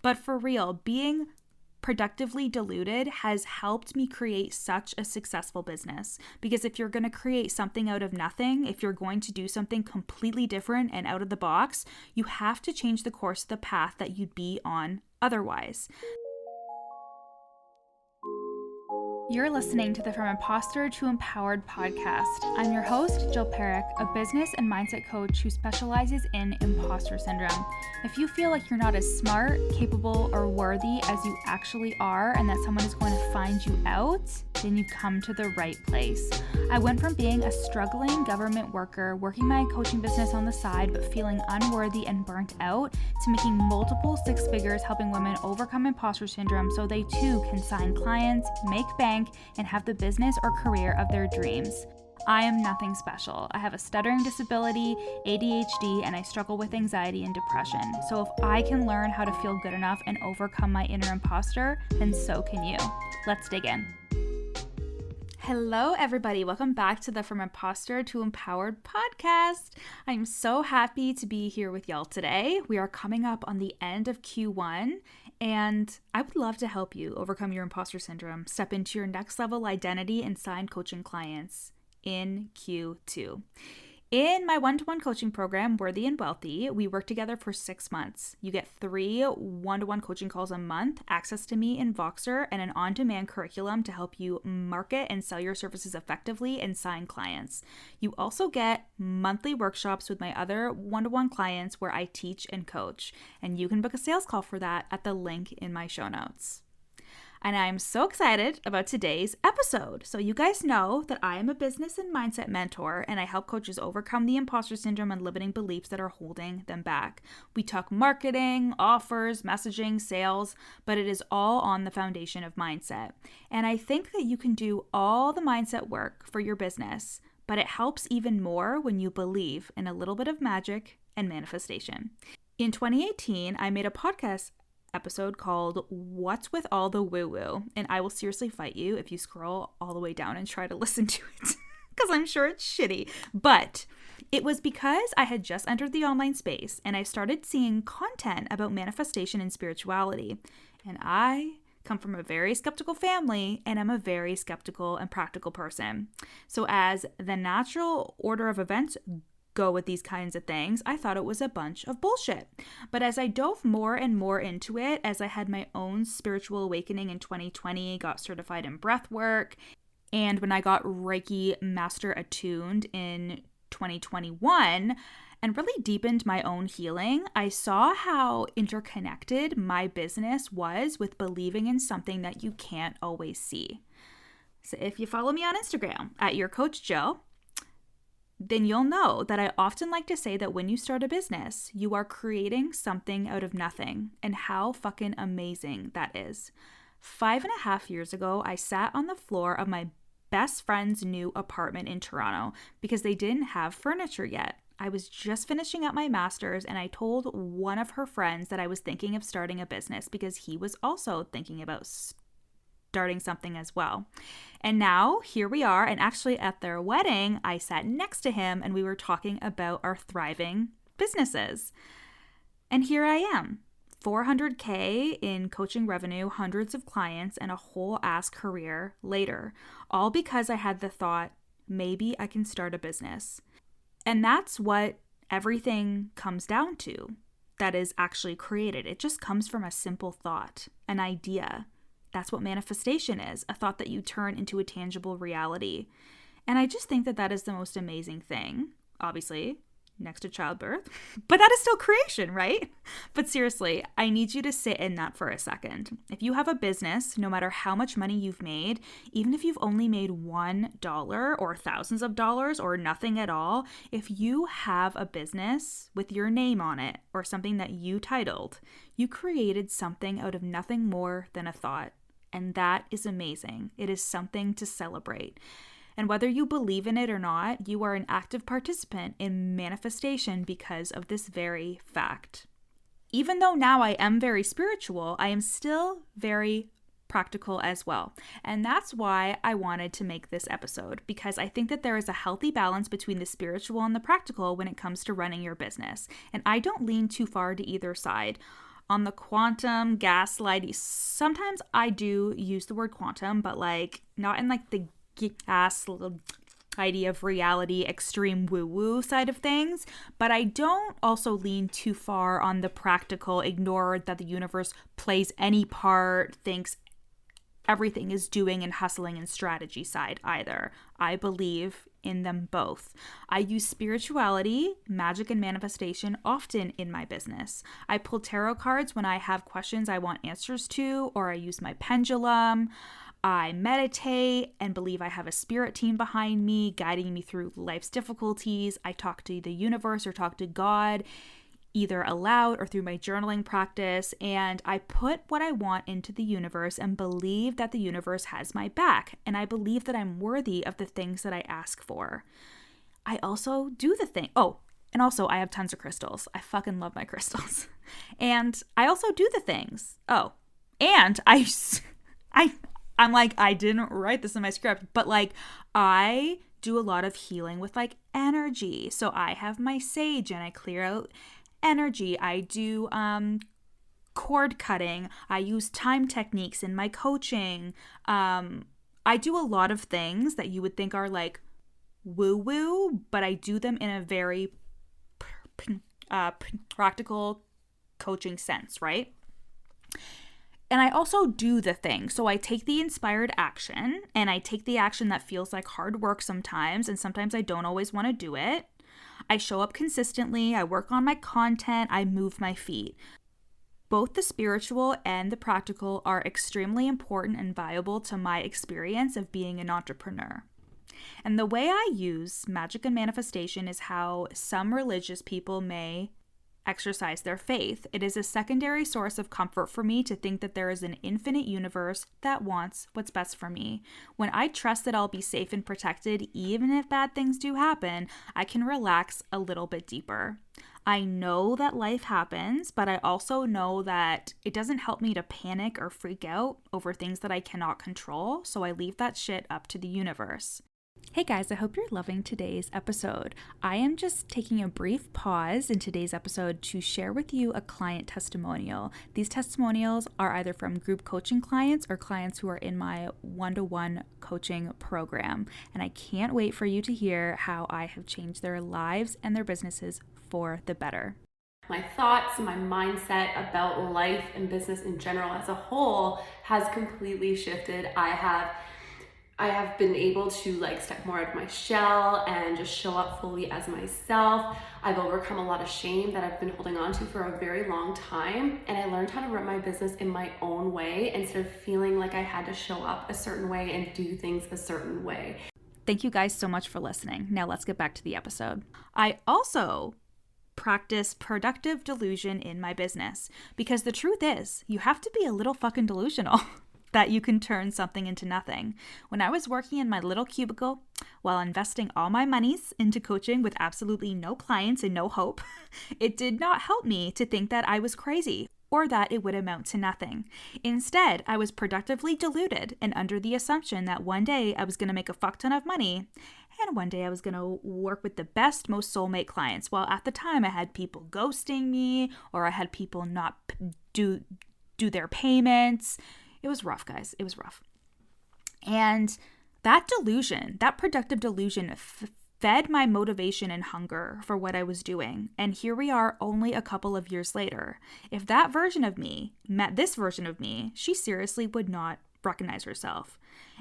But for real, being productively deluded has helped me create such a successful business. Because if you're going to create something out of nothing, if you're going to do something completely different and out of the box, you have to change the course of the path that you'd be on otherwise. You're listening to the From Imposter to Empowered podcast. I'm your host, Jill Perrick, a business and mindset coach who specializes in imposter syndrome. If you feel like you're not as smart, capable, or worthy as you actually are, and that someone is going to find you out, then you've come to the right place. I went from being a struggling government worker, working my coaching business on the side, but feeling unworthy and burnt out, to making multiple six figures helping women overcome imposter syndrome so they too can sign clients, make bank, and have the business or career of their dreams. I am nothing special. I have a stuttering disability, ADHD, and I struggle with anxiety and depression. So if I can learn how to feel good enough and overcome my inner imposter, then so can you. Let's dig in. Hello, everybody. Welcome back to the From Imposter to Empowered podcast. I'm so happy to be here with y'all today. We are coming up on the end of Q1, and I would love to help you overcome your imposter syndrome, step into your next level identity, and sign coaching clients in Q2. In my one-to-one coaching program, Worthy and Wealthy, we work together for 6 months. You get 3 one-to-one coaching calls a month, access to me in Voxer, and an on-demand curriculum to help you market and sell your services effectively and sign clients. You also get monthly workshops with my other one-to-one clients where I teach and coach, and you can book a sales call for that at the link in my show notes. And I'm so excited about today's episode. So you guys know that I am a business and mindset mentor, and I help coaches overcome the imposter syndrome and limiting beliefs that are holding them back. We talk marketing, offers, messaging, sales, but it is all on the foundation of mindset. And I think that you can do all the mindset work for your business, but it helps even more when you believe in a little bit of magic and manifestation. In 2018, I made a podcast episode called What's With All the Woo Woo, and I will seriously fight you if you scroll all the way down and try to listen to it because I'm sure it's shitty. But it was because I had just entered the online space and I started seeing content about manifestation and spirituality, and I come from a very skeptical family, and I'm a very skeptical and practical person. So as the natural order of events go with these kinds of things, I thought it was a bunch of bullshit. But as I dove more and more into it, as I had my own spiritual awakening in 2020, got certified in breath work, and when I got Reiki Master Attuned in 2021, and really deepened my own healing, I saw how interconnected my business was with believing in something that you can't always see. So if you follow me on Instagram at Your Coach Jill, then you'll know that I often like to say that when you start a business, you are creating something out of nothing, and how fucking amazing that is. 5.5 years ago, I sat on the floor of my best friend's new apartment in Toronto because they didn't have furniture yet. I was just finishing up my master's, and I told one of her friends that I was thinking of starting a business because he was also thinking about starting something as well. And now here we are, and actually at their wedding, I sat next to him and we were talking about our thriving businesses. And here I am, $400K in coaching revenue, hundreds of clients, and a whole ass career later, all because I had the thought, maybe I can start a business. And that's what everything comes down to that is actually created. It just comes from a simple thought, an idea. That's what manifestation is, a thought that you turn into a tangible reality. And I just think that that is the most amazing thing, obviously, next to childbirth. But that is still creation, right? But seriously, I need you to sit in that for a second. If you have a business, no matter how much money you've made, even if you've only made $1 or thousands of dollars or nothing at all, if you have a business with your name on it or something that you titled, you created something out of nothing more than a thought. And that is amazing. It is something to celebrate. And whether you believe in it or not, you are an active participant in manifestation because of this very fact. Even though now I am very spiritual, I am still very practical as well. And that's why I wanted to make this episode, because I think that there is a healthy balance between the spiritual and the practical when it comes to running your business. And I don't lean too far to either side. on the quantum gaslighting. Sometimes I do use the word quantum, but like not in like the idea of reality, extreme woo-woo side of things, but I don't also lean too far on the practical, ignore that the universe plays any part, thinks everything is doing and hustling and strategy side either. I believe in them both. I use spirituality, magic, and manifestation often in my business. I pull tarot cards when I have questions I want answers to, or I use my pendulum. I meditate and believe I have a spirit team behind me, guiding me through life's difficulties. I talk to the universe or talk to God, either aloud or through my journaling practice, and I put what I want into the universe and believe that the universe has my back, and I believe that I'm worthy of the things that I ask for. I also do the thing. Oh, and also I have tons of crystals. I fucking love my crystals. And I also do the things. Oh, and I'm like, I didn't write this in my script, but like I do a lot of healing with like energy. So I have my sage and I clear out energy. I do cord cutting. I use time techniques in my coaching. I do a lot of things that you would think are like woo-woo, but I do them in a very practical coaching sense, right? And I also do the thing. So I take the inspired action and I take the action that feels like hard work sometimes, and sometimes I don't always want to do it. I show up consistently. I work on my content. I move my feet. Both the spiritual and the practical are extremely important and valuable to my experience of being an entrepreneur. And the way I use magic and manifestation is how some religious people may exercise their faith. It is a secondary source of comfort for me to think that there is an infinite universe that wants what's best for me. When I trust that I'll be safe and protected, even if bad things do happen, I can relax a little bit deeper. I know that life happens, but I also know that it doesn't help me to panic or freak out over things that I cannot control, so I leave that shit up to the universe. Hey guys, I hope you're loving today's episode. I am just taking a brief pause in today's episode to share with you a client testimonial. These testimonials are either from group coaching clients or clients who are in my one-to-one coaching program. And I can't wait for you to hear how I have changed their lives and their businesses for the better. My thoughts, my mindset about life and business in general as a whole has completely shifted. I have been able to like step more out of my shell and just show up fully as myself. I've overcome a lot of shame that I've been holding on to for a very long time. And I learned how to run my business in my own way instead of feeling like I had to show up a certain way and do things a certain way. Thank you guys so much for listening. Now let's get back to the episode. I also practice productive delusion in my business because the truth is you have to be a little fucking delusional that you can turn something into nothing. When I was working in my little cubicle while investing all my monies into coaching with absolutely no clients and no hope, it did not help me to think that I was crazy or that it would amount to nothing. Instead, I was productively deluded and under the assumption that one day I was going to make a fuck ton of money and one day I was going to work with the best, most soulmate clients. While at the time I had people ghosting me or I had people not do their payments. It was rough, guys. It was rough. And that delusion, that productive delusion, fed my motivation and hunger for what I was doing. And here we are only a couple of years later. If that version of me met this version of me, she seriously would not recognize herself.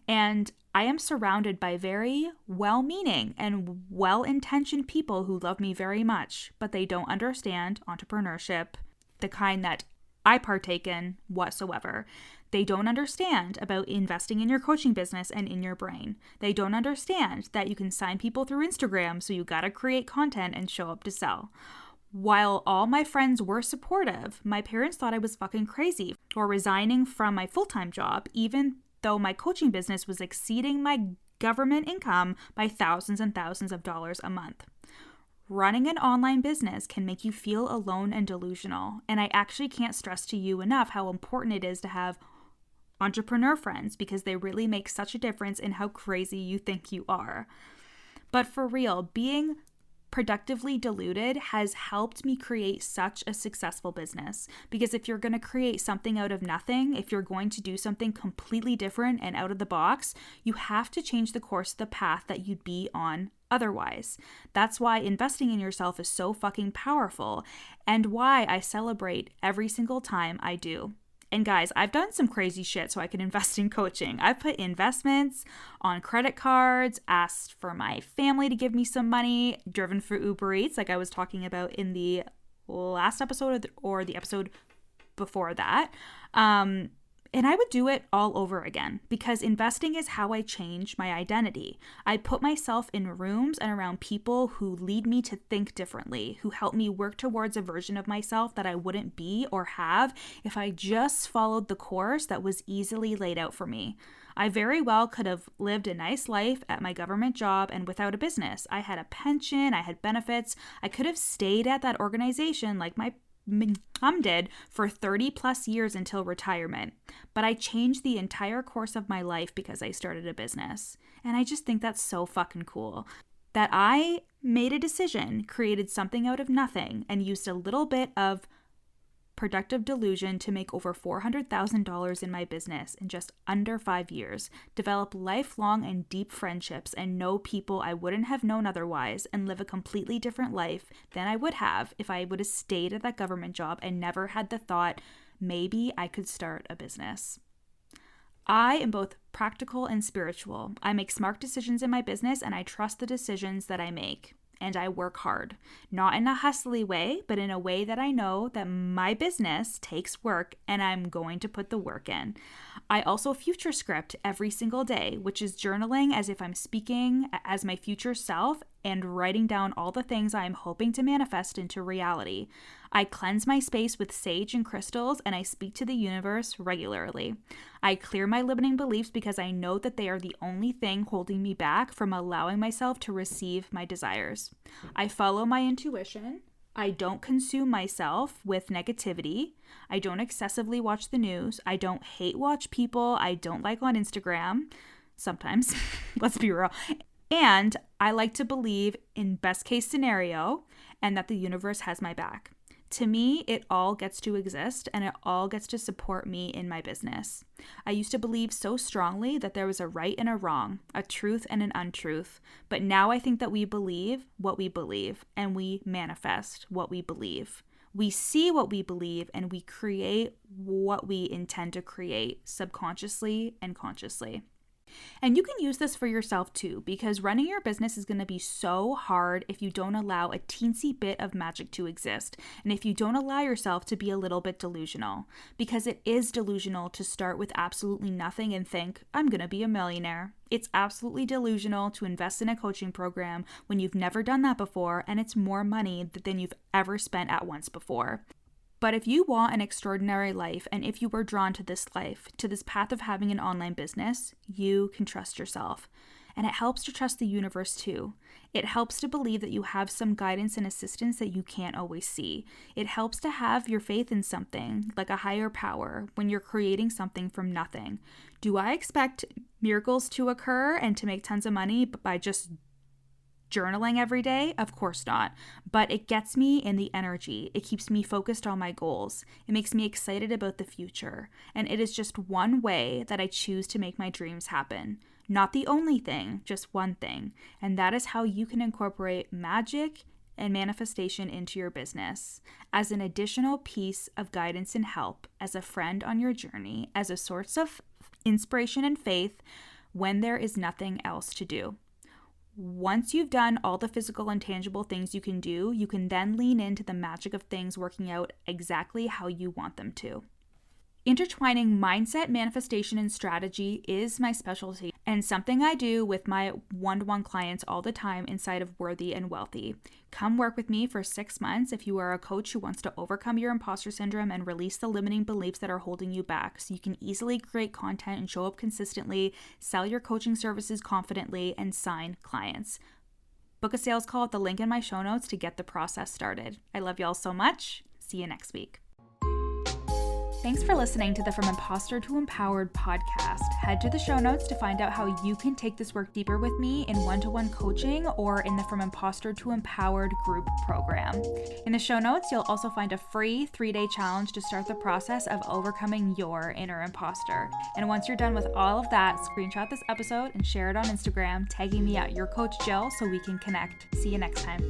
And I am surrounded by very well-meaning and well-intentioned people who love me very much, but they don't understand entrepreneurship, the kind that I partake in whatsoever. They don't understand about investing in your coaching business and in your brain. They don't understand that you can sign people through Instagram, so you gotta create content and show up to sell. While all my friends were supportive, my parents thought I was fucking crazy for resigning from my full-time job, even though my coaching business was exceeding my government income by thousands and thousands of dollars a month. Running an online business can make you feel alone and delusional, and I actually can't stress to you enough how important it is to have entrepreneur friends because they really make such a difference in how crazy you think you are. But for real, being Productively Deluded has helped me create such a successful business, because if you're going to create something out of nothing, if you're going to do something completely different and out of the box, you have to change the course of the path that you'd be on otherwise. That's why investing in yourself is so fucking powerful, and why I celebrate every single time I do. And guys, I've done some crazy shit so I can invest in coaching. I've put investments on credit cards, asked for my family to give me some money, driven for Uber Eats, like I was talking about in the last episode or the episode before that. And I would do it all over again, because investing is how I change my identity. I put myself in rooms and around people who lead me to think differently, who help me work towards a version of myself that I wouldn't be or have if I just followed the course that was easily laid out for me. I very well could have lived a nice life at my government job and without a business. I had a pension, I had benefits. I could have stayed at that organization like my mom did for 30 plus years until retirement. But I changed the entire course of my life because I started a business. And I just think that's so fucking cool. That I made a decision, created something out of nothing, and used a little bit of productive delusion to make over $400,000 in my business in just under 5 years, develop lifelong and deep friendships, and know people I wouldn't have known otherwise, and live a completely different life than I would have if I would have stayed at that government job and never had the thought, maybe I could start a business. I am both practical and spiritual. I make smart decisions in my business, and I trust the decisions that I make. And I work hard, not in a hustly way, but in a way that I know that my business takes work and I'm going to put the work in. I also future script every single day, which is journaling as if I'm speaking as my future self and writing down all the things I am hoping to manifest into reality. I cleanse my space with sage and crystals, and I speak to the universe regularly. I clear my limiting beliefs because I know that they are the only thing holding me back from allowing myself to receive my desires. I follow my intuition. I don't consume myself with negativity. I don't excessively watch the news. I don't hate watch people I don't like on Instagram. Sometimes, let's be real. And I like to believe in best case scenario and that the universe has my back. To me, it all gets to exist and it all gets to support me in my business. I used to believe so strongly that there was a right and a wrong, a truth and an untruth. But now I think that we believe what we believe and we manifest what we believe. We see what we believe and we create what we intend to create subconsciously and consciously. And you can use this for yourself too, because running your business is going to be so hard if you don't allow a teensy bit of magic to exist, and if you don't allow yourself to be a little bit delusional, because it is delusional to start with absolutely nothing and think, I'm going to be a millionaire. It's absolutely delusional to invest in a coaching program when you've never done that before, and it's more money than you've ever spent at once before. But if you want an extraordinary life, and if you were drawn to this life, to this path of having an online business, you can trust yourself. And it helps to trust the universe too. It helps to believe that you have some guidance and assistance that you can't always see. It helps to have your faith in something, like a higher power, when you're creating something from nothing. Do I expect miracles to occur and to make tons of money by just journaling every day? Of course not. But it gets me in the energy. It keeps me focused on my goals. It makes me excited about the future. And it is just one way that I choose to make my dreams happen. Not the only thing, just one thing. And that is how you can incorporate magic and manifestation into your business as an additional piece of guidance and help, as a friend on your journey, as a source of inspiration and faith when there is nothing else to do. Once you've done all the physical and tangible things you can do, you can then lean into the magic of things working out exactly how you want them to. Intertwining mindset, manifestation, and strategy is my specialty and something I do with my one-to-one clients all the time inside of Worthy and Wealthy. Come work with me for 6 months if you are a coach who wants to overcome your imposter syndrome and release the limiting beliefs that are holding you back, so you can easily create content and show up consistently, sell your coaching services confidently, and sign clients. Book a sales call at the link in my show notes to get the process started. I love y'all so much. See you next week. Thanks for listening to the From Imposter to Empowered podcast. Head to the show notes to find out how you can take this work deeper with me in one-to-one coaching or in the From Imposter to Empowered group program. In the show notes, you'll also find a free 3-day challenge to start the process of overcoming your inner imposter. And once you're done with all of that, screenshot this episode and share it on Instagram, tagging me at your coach Jill so we can connect. See you next time.